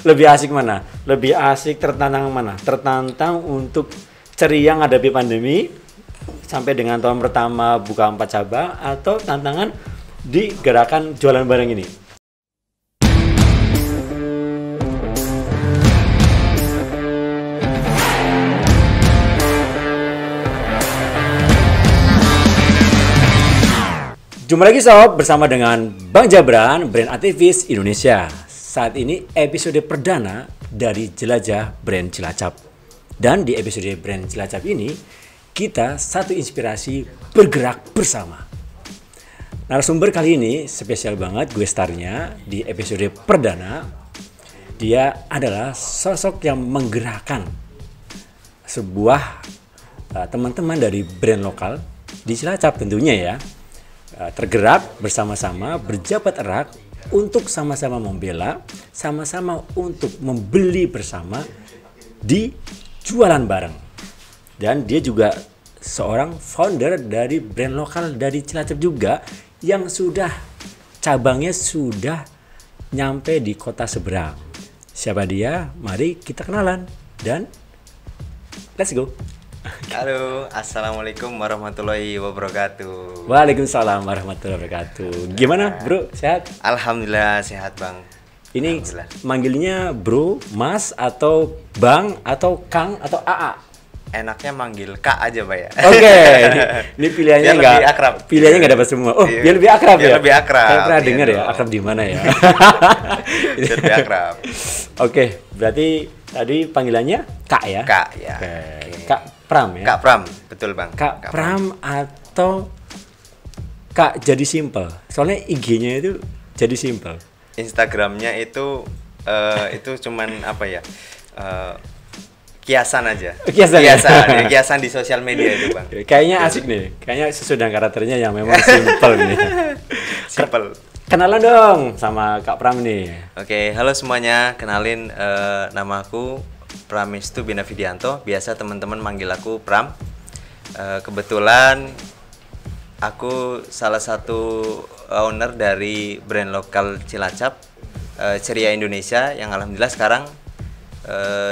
Lebih asik mana? Lebih asik tertantang mana? Tertantang untuk ceria menghadapi pandemi sampai dengan tahun pertama buka 4 cabang, atau tantangan di gerakan jualan barang ini? Jumpa lagi sob, bersama dengan Bang Jabran, brand aktivis Indonesia. Saat ini episode perdana dari Jelajah Brand Cilacap. Dan di episode Brand Cilacap ini, kita satu inspirasi bergerak bersama. Narasumber kali ini spesial banget, gue starnya di episode perdana. Dia adalah sosok yang menggerakkan sebuah teman-teman dari brand lokal di Cilacap tentunya ya. Tergerak bersama-sama, berjabat erat untuk sama-sama membela, sama-sama untuk membeli bersama di jualan bareng. Dan dia juga seorang founder dari brand lokal dari Cilacap juga, yang sudah cabangnya sudah nyampe di kota seberang. Siapa dia? Mari kita kenalan dan let's go. Halo, assalamualaikum warahmatullahi wabarakatuh. Waalaikumsalam warahmatullahi wabarakatuh. Gimana bro, sehat? Alhamdulillah sehat bang. Ini manggilnya bro, mas, atau bang, atau kang, atau aa? Enaknya manggil kak aja pak ya. Oke, ini pilihannya Biar nggak lebih akrab. Pilihannya nggak dapat semua. Oh, Iya. biar lebih akrab Biar ya. lebih akrab. Saya pernah Iya dengar ya, dong. akrab di mana ya? Biar lebih akrab. Oke, berarti tadi panggilannya kak ya? Kak ya. Oke. Oke. Kak Pram ya? Kak Pram, betul bang. Kak Pram atau Kak Jadi Simple. Soalnya IG-nya itu Jadi Simple. Instagramnya itu cuman apa ya? Kiasan aja. Kiasan ya? Kiasan di sosial media itu bang. Kayaknya asik nih. Kayaknya sesuai dengan karakternya yang memang simple nih. Simple. Kenalan dong sama Kak Pram nih. Oke, halo semuanya. Kenalin nama aku Pramistu Binavidianto. Biasa teman-teman manggil aku Pram. Kebetulan aku salah satu owner dari brand lokal Cilacap, Ceria Indonesia, yang alhamdulillah sekarang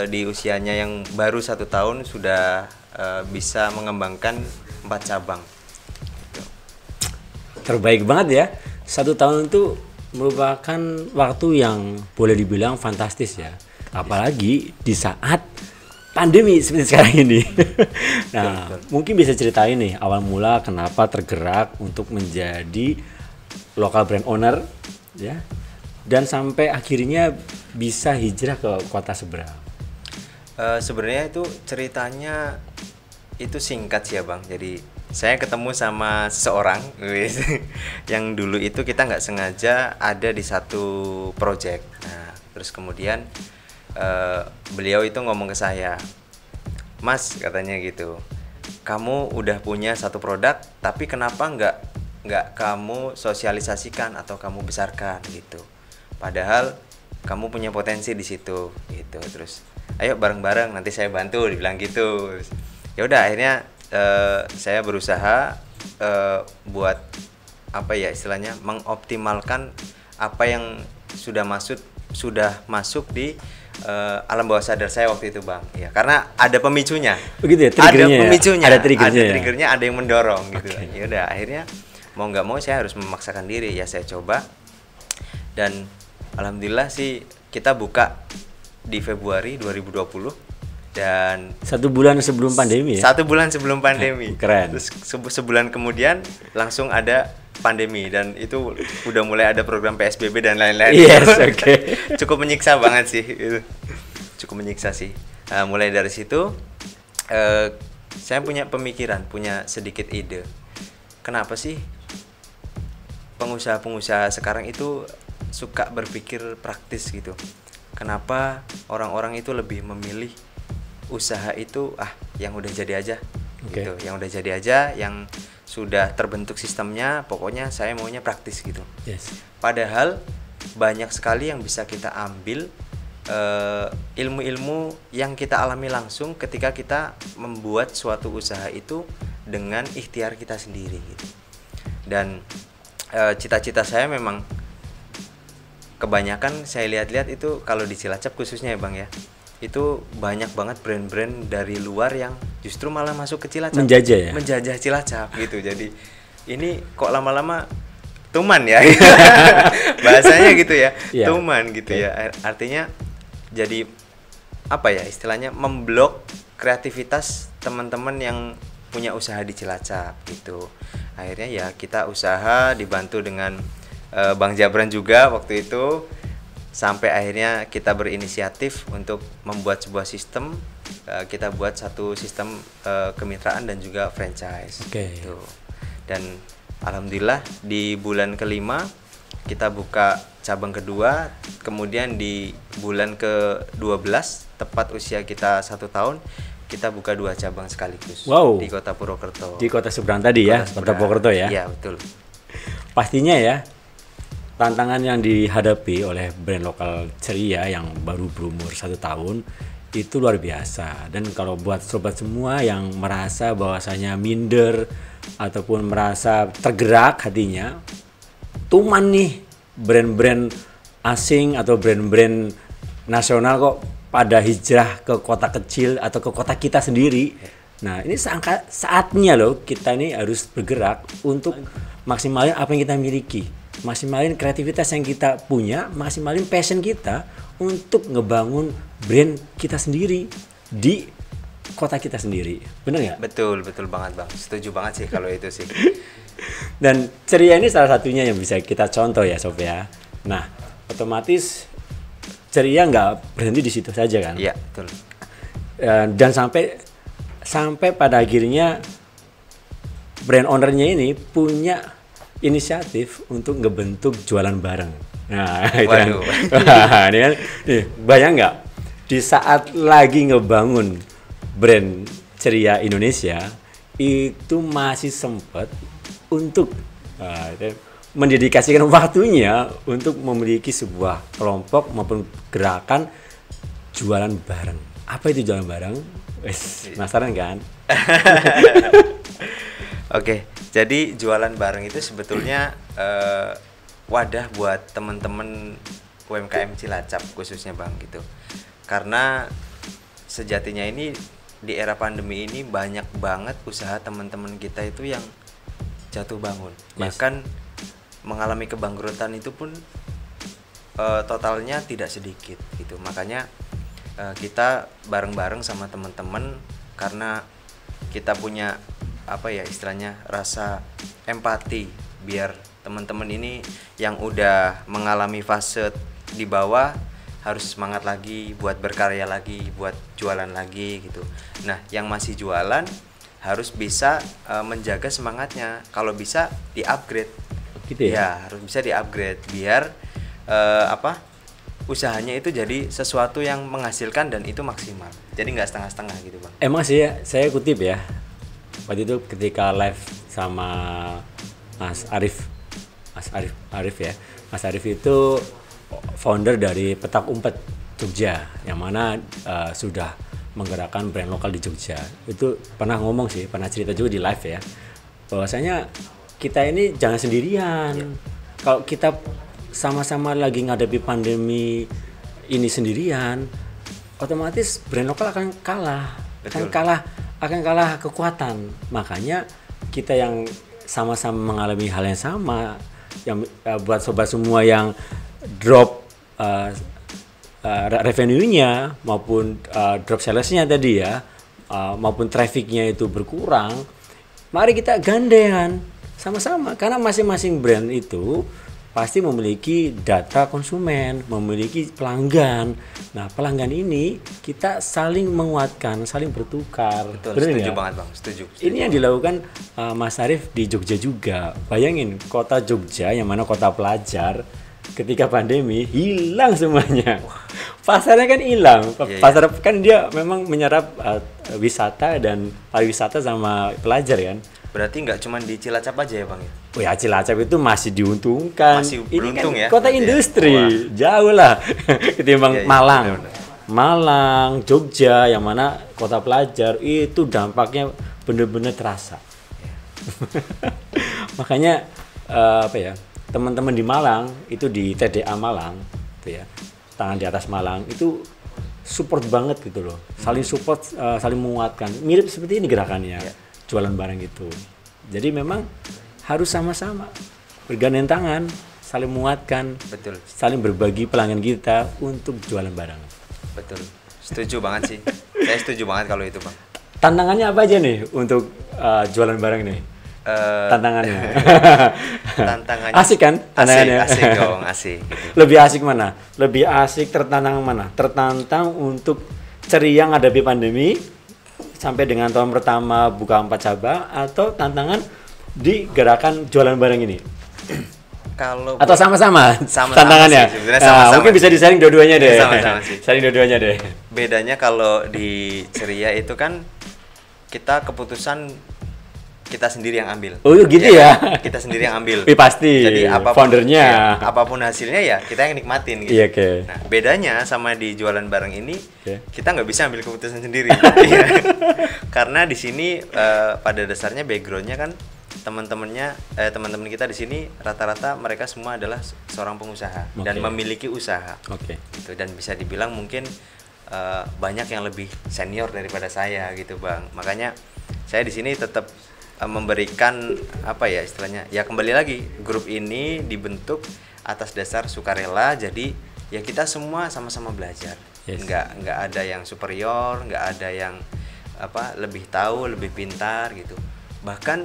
di usianya yang baru 1 tahun sudah bisa mengembangkan 4 cabang. Terbaik banget ya. 1 tahun itu merupakan waktu yang boleh dibilang fantastis ya. Apalagi di saat pandemi seperti sekarang ini. Nah, mungkin bisa ceritain nih awal mula kenapa tergerak untuk menjadi local brand owner ya. Dan sampai akhirnya bisa hijrah ke kota seberang. Sebenarnya itu ceritanya itu singkat sih ya bang. Jadi saya ketemu sama seseorang yang dulu itu kita nggak sengaja ada di satu project. Nah, terus kemudian beliau itu ngomong ke saya, Mas, katanya gitu, kamu udah punya satu produk, tapi kenapa nggak kamu sosialisasikan atau kamu besarkan gitu? Padahal kamu punya potensi di situ gitu. Terus ayo bareng-bareng nanti saya bantu, dibilang gitu. Ya udah akhirnya saya berusaha buat apa ya istilahnya mengoptimalkan apa yang sudah masuk di alam bawah sadar saya waktu itu bang. Ya karena ada pemicunya. Begitu ya, Ada triggernya. pemicunya. Ada triggernya. Ada triggernya, ada yang mendorong gitu. Okay. Ya udah akhirnya mau nggak mau saya harus memaksakan diri, ya saya coba. Dan alhamdulillah sih kita buka di Februari 2020 dan 1 bulan sebelum pandemi ya. 1 bulan sebelum pandemi. Keren. Terus sebulan kemudian langsung ada pandemi dan itu udah mulai ada program PSBB dan lain-lain. Yes, oke. Cukup menyiksa banget sih itu. Cukup menyiksa sih. Mulai dari situ saya punya pemikiran, punya sedikit ide. Kenapa sih pengusaha-pengusaha sekarang itu suka berpikir praktis gitu? Kenapa orang-orang itu lebih memilih usaha itu yang udah jadi aja, gitu, yang udah jadi aja, yang sudah terbentuk sistemnya, pokoknya saya maunya praktis gitu. Yes. Padahal banyak sekali yang bisa kita ambil ilmu-ilmu yang kita alami langsung ketika kita membuat suatu usaha itu dengan ikhtiar kita sendiri gitu. Dan cita-cita saya memang kebanyakan saya lihat-lihat itu kalau di Cilacap khususnya ya Bang ya, itu banyak banget brand-brand dari luar yang justru malah masuk ke Cilacap, menjajah ya, menjajah Cilacap gitu. Jadi ini kok lama-lama tuman ya bahasanya gitu ya, tuman gitu ya, artinya jadi apa ya istilahnya, memblok kreativitas teman-teman yang punya usaha di Cilacap gitu. Akhirnya ya kita usaha dibantu dengan Bang Jabran juga waktu itu, sampai akhirnya kita berinisiatif untuk membuat sebuah sistem. Kita buat satu sistem kemitraan dan juga franchise gitu. Dan alhamdulillah di bulan kelima kita buka cabang kedua, kemudian di bulan ke-12 tepat usia kita 1 tahun kita buka 2 cabang sekaligus. Di Kota Purwokerto. Di kota seberang tadi ya, Kota Purwokerto ya. Iya betul. Pastinya ya, tantangan yang dihadapi oleh brand lokal ceria yang baru berumur 1 tahun itu luar biasa. Dan kalau buat sobat semua yang merasa bahwasanya minder ataupun merasa tergerak hatinya, tuman nih brand-brand asing atau brand-brand nasional kok pada hijrah ke kota kecil atau ke kota kita sendiri. Nah ini saatnya loh kita ini harus bergerak untuk maksimalin apa yang kita miliki, maksimalin kreativitas yang kita punya, maksimalin passion kita untuk ngebangun brand kita sendiri di kota kita sendiri. Bener nggak? Betul banget Bang, setuju banget sih kalau itu sih. Dan ceria ini salah satunya yang bisa kita contoh ya Sob ya. Nah otomatis ceria nggak berhenti di situ saja kan? Iya betul. Dan sampai pada akhirnya brand ownernya ini punya inisiatif untuk ngebentuk jualan bareng. Nah, itu kan. Ini kan, nih, bayang nggak di saat lagi ngebangun brand ceria Indonesia itu masih sempat untuk mendedikasikan waktunya untuk memiliki sebuah kelompok maupun gerakan jualan bareng. Apa itu jualan bareng? Penasaran kan? Oke, jadi jualan bareng itu sebetulnya wadah buat teman-teman UMKM Cilacap khususnya Bang gitu. Karena sejatinya ini di era pandemi ini banyak banget usaha teman-teman kita itu yang jatuh bangun. Bahkan mengalami kebangkrutan itu pun totalnya tidak sedikit gitu. Makanya kita bareng-bareng sama teman-teman karena kita punya apa ya istilahnya rasa empati biar teman-teman ini yang udah mengalami fase di bawah harus semangat lagi buat berkarya lagi, buat jualan lagi gitu. Nah, yang masih jualan harus bisa menjaga semangatnya. Kalau bisa di-upgrade. Gitu ya? Ya, harus bisa di-upgrade biar usahanya itu jadi sesuatu yang menghasilkan dan itu maksimal. Jadi nggak setengah-setengah gitu, Bang. Emang sih ya, saya kutip ya. Waktu itu ketika live sama Mas Arif ya. Mas Arif itu founder dari Petak Umpet Jogja, yang mana sudah menggerakkan brand lokal di Jogja. Itu pernah ngomong sih, pernah cerita juga di live ya, bahwasanya kita ini jangan sendirian. Kalau kita sama-sama lagi ngadepi pandemi ini sendirian, otomatis brand lokal akan kalah. Akan kalah kekuatan. Makanya kita yang sama-sama mengalami hal yang sama, yang buat sobat semua yang drop revenue-nya maupun drop sales-nya tadi ya, maupun traffic-nya itu berkurang, mari kita gandengan sama-sama, karena masing-masing brand itu pasti memiliki data konsumen, memiliki pelanggan. Nah, pelanggan ini kita saling menguatkan, saling bertukar. Betul, setuju banget Bang, setuju. Ini yang dilakukan Mas Arif di Jogja juga. Bayangin, kota Jogja yang mana kota pelajar, ketika pandemi hilang semuanya. Pasarnya kan hilang. Pasar kan dia memang menyerap wisata dan pariwisata sama pelajar kan. Berarti nggak cuma di Cilacap aja ya Bang ya? Oh ya, Cilacap itu masih diuntungkan. Masih ini beruntung kan ya? Kota industri, jauh lah ketimbang Malang. Bener-bener. Malang, Jogja, yang mana kota pelajar itu dampaknya benar-benar terasa. Makanya teman-teman di Malang itu di TDA Malang, gitu ya, tangan di atas Malang itu support banget gitu loh, saling support, saling menguatkan, mirip seperti ini gerakannya, jualan barang itu. Jadi memang harus sama-sama bergandeng tangan, saling menguatkan, Betul. saling berbagi pelanggan kita untuk jualan barang. Betul. Setuju banget sih. Saya setuju banget kalau itu, Bang. Tantangannya apa aja nih untuk jualan barang nih? Tantangannya. Tantangannya Asik kan? Tantangannya. Asik dong, asik gitu. Lebih asik mana? Lebih asik tertantang mana? Tertantang untuk ceria menghadapi pandemi sampai dengan tahun pertama buka 4 cabang, atau tantangan di gerakan jualan barang ini? Kalau Atau sama-sama tantangannya? sih, sebenarnya sama-sama. Mungkin bisa di-sharing dua-duanya deh. Sama-sama sih. Sharing dua-duanya deh. bedanya kalau di ceria itu kan kita keputusan kita sendiri yang ambil. Oh gitu ya? Kita sendiri yang ambil. Pasti. Jadi apapun foundernya. Ya, apapun hasilnya ya kita yang nikmatin gitu. Iya, oke. Nah, bedanya sama di jualan barang ini, kita nggak bisa ambil keputusan sendiri. Iya. Karena di sini pada dasarnya backgroundnya kan teman-teman kita di sini rata-rata mereka semua adalah seorang pengusaha dan memiliki usaha. Gitu, dan bisa dibilang mungkin banyak yang lebih senior daripada saya gitu, Bang. Makanya saya di sini tetap memberikan apa ya istilahnya, ya kembali lagi grup ini dibentuk atas dasar sukarela, jadi ya kita semua sama-sama belajar. Nggak ada yang superior, nggak ada yang apa lebih tahu, lebih pintar gitu. Bahkan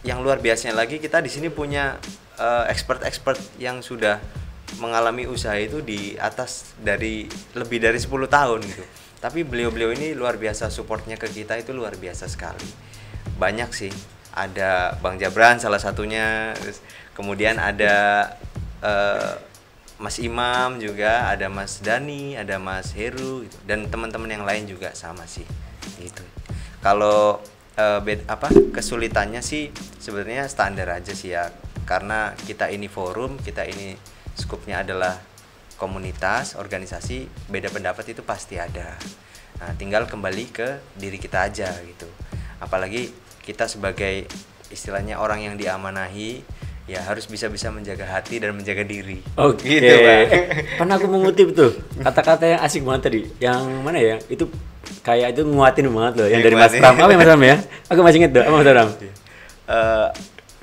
yang luar biasanya lagi, kita di sini punya expert yang sudah mengalami usaha itu di atas dari lebih dari 10 tahun gitu. Tapi beliau-beliau ini luar biasa, supportnya ke kita itu luar biasa sekali. Banyak sih, ada Bang Jabran salah satunya, kemudian ada Mas Imam juga, ada Mas Dani, ada Mas Heru gitu. Dan teman-teman yang lain juga sama sih gitu. Kalau kesulitannya sih sebenarnya standar aja sih ya, karena kita ini forum, kita ini skupnya adalah komunitas, organisasi, beda pendapat itu pasti ada. Nah, tinggal kembali ke diri kita aja gitu. Apalagi kita sebagai istilahnya orang yang diamanahi, ya harus bisa-bisa menjaga hati dan menjaga diri. Gitu, Bang. Pernah aku mengutip tuh kata-kata yang asik banget tadi. Yang mana ya? Itu kayak itu nguatin banget loh. Yang dari Mas Pram. Apa ya Mas Pram ya? Aku masih inget tuh. Apa Mas Pram?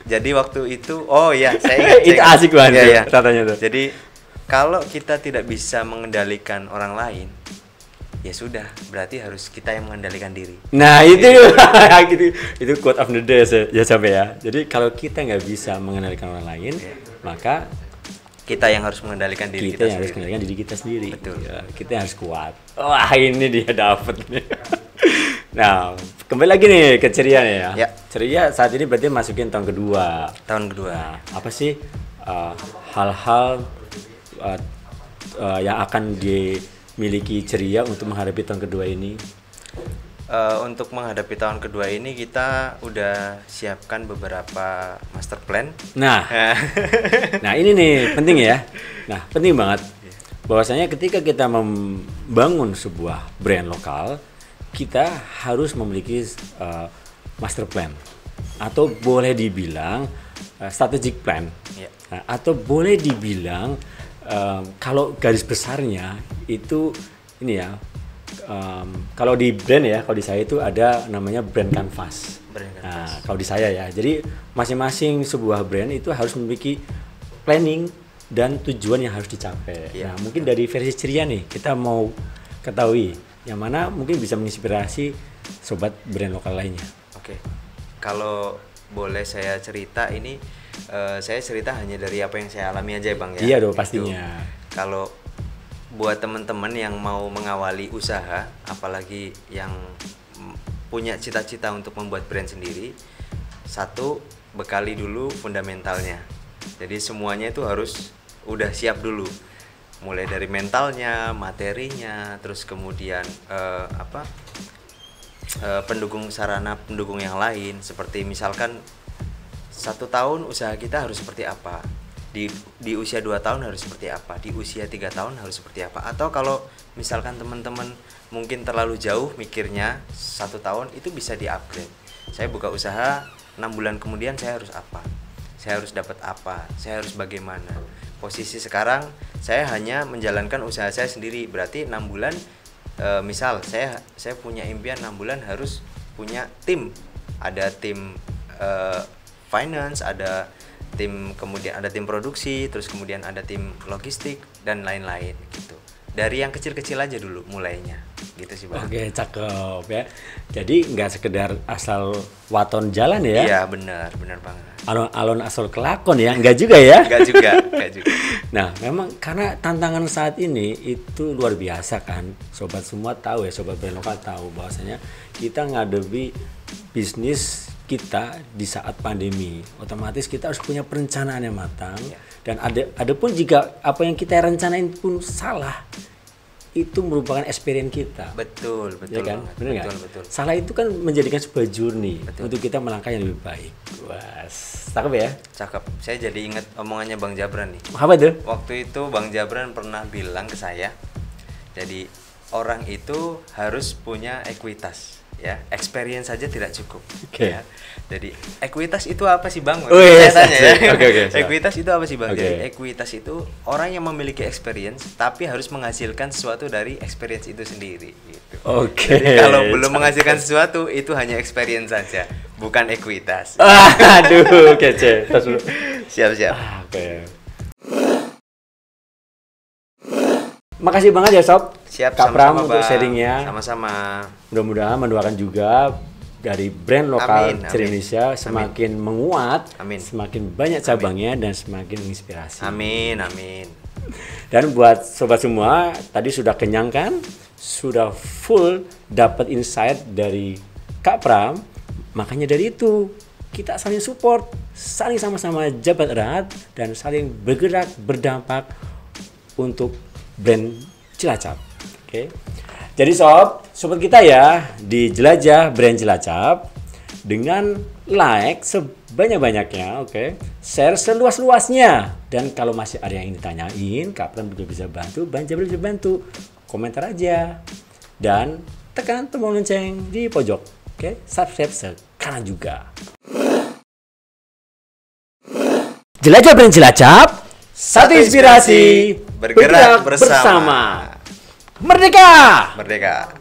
Jadi waktu itu, oh ya, saya ingat. Itu asik banget ya, katanya tuh. Jadi kalau kita tidak bisa mengendalikan orang lain, ya sudah, berarti harus kita yang mengendalikan diri. Nah itu itu quote of the day ya sampai ya. Jadi kalau kita nggak bisa mengendalikan orang lain, maka kita yang harus mengendalikan diri kita yang harus mengendalikan diri kita sendiri. Betul. Ya, kita yang harus kuat. Wah ini dia dapet nih. Nah kembali lagi nih ke ceria nih ya. Ceria saat ini berarti masukin tahun kedua. Nah, apa sih hal-hal yang akan dimiliki ceria untuk menghadapi tahun kedua ini? Untuk menghadapi tahun kedua ini kita udah siapkan beberapa master plan. Nah ini nih penting ya. Nah penting banget bahwasanya ketika kita membangun sebuah brand lokal, kita harus memiliki master plan, atau boleh dibilang strategic plan. Nah, atau boleh dibilang kalau garis besarnya itu ini ya. Kalau di brand ya, kalau di saya itu ada namanya brand canvas. Nah, kalau di saya ya, jadi masing-masing sebuah brand itu harus memiliki planning dan tujuan yang harus dicapai. Nah, mungkin dari versi ceria nih, kita mau ketahui yang mana mungkin bisa menginspirasi sobat brand lokal lainnya. Oke, kalau boleh saya cerita ini, saya cerita hanya dari apa yang saya alami aja, Bang ya. Iya dong pastinya. Kalau buat teman-teman yang mau mengawali usaha, apalagi yang punya cita-cita untuk membuat brand sendiri, satu, bekali dulu fundamentalnya. Jadi semuanya itu harus udah siap dulu, mulai dari mentalnya, materinya, terus kemudian pendukung sarana pendukung yang lain, seperti misalkan 1 tahun usaha kita harus seperti apa, di usia 2 tahun harus seperti apa, di usia 3 tahun harus seperti apa. Atau kalau misalkan teman-teman mungkin terlalu jauh mikirnya 1 tahun, itu bisa di-upgrade. Saya buka usaha 6 bulan kemudian saya harus apa, saya harus dapat apa, saya harus bagaimana. Posisi sekarang saya hanya menjalankan usaha saya sendiri, berarti 6 bulan misal saya punya impian 6 bulan harus punya tim, ada tim finance, ada tim, kemudian ada tim produksi, terus kemudian ada tim logistik dan lain-lain gitu. Dari yang kecil-kecil aja dulu mulainya, gitu sih Bang. Oke, cakep ya. Jadi nggak sekedar asal waton jalan ya? Iya benar banget. Alon-alon asal kelakon ya? Nggak juga ya? Nggak juga. Nah, memang karena tantangan saat ini itu luar biasa kan. Sobat semua tahu ya, sobat brand lokal tahu bahwasanya kita ngadepi bisnis kita di saat pandemi. Otomatis kita harus punya perencanaan yang matang. Ya. Dan ada pun jika apa yang kita rencanain pun salah, itu merupakan experience kita. Betul ya kan? Bener nggak? Betul. Salah itu kan menjadikan sebuah journey untuk kita melangkah yang lebih baik. Wah, cakep ya? Cakep. Saya jadi ingat omongannya Bang Jabran nih. Apa itu? Waktu itu Bang Jabran pernah bilang ke saya, jadi orang itu harus punya ekuitas. Ya, experience saja tidak cukup. Ya. Jadi ekuitas itu apa sih Bang? Saya tanya ya. Ekuitas itu apa sih Bang? Jadi ekuitas itu orang yang memiliki experience tapi harus menghasilkan sesuatu dari experience itu sendiri. Gitu. Jadi kalau belum menghasilkan sesuatu itu hanya experience saja, bukan ekuitas. Aduh, kece. Siap. Oke. Makasih banget ya Sob. Siap, Kak Pram sama-sama untuk Bang. sharingnya. Sama-sama. Mudah-mudahan mendoakan juga dari brand lokal Indonesia semakin menguat, semakin banyak cabangnya dan semakin menginspirasi. Amin. Dan buat sobat semua, tadi sudah kenyang kan? Sudah full dapat insight dari Kak Pram. Makanya dari itu kita saling support, saling sama-sama jabat erat dan saling bergerak berdampak untuk brand Cilacap. Oke. Jadi sobat kita ya di Jelajah Brand Cilacap dengan like sebanyak-banyaknya, oke. Share seluas-luasnya dan kalau masih ada yang ingin ditanyain, Kak Pram juga bisa bantu, Bang Jabran bisa bantu. Komentar aja dan tekan tombol lonceng di pojok. Oke, subscribe sekarang juga. Jelajah Brand Cilacap, satu inspirasi bergerak bersama. Merdeka!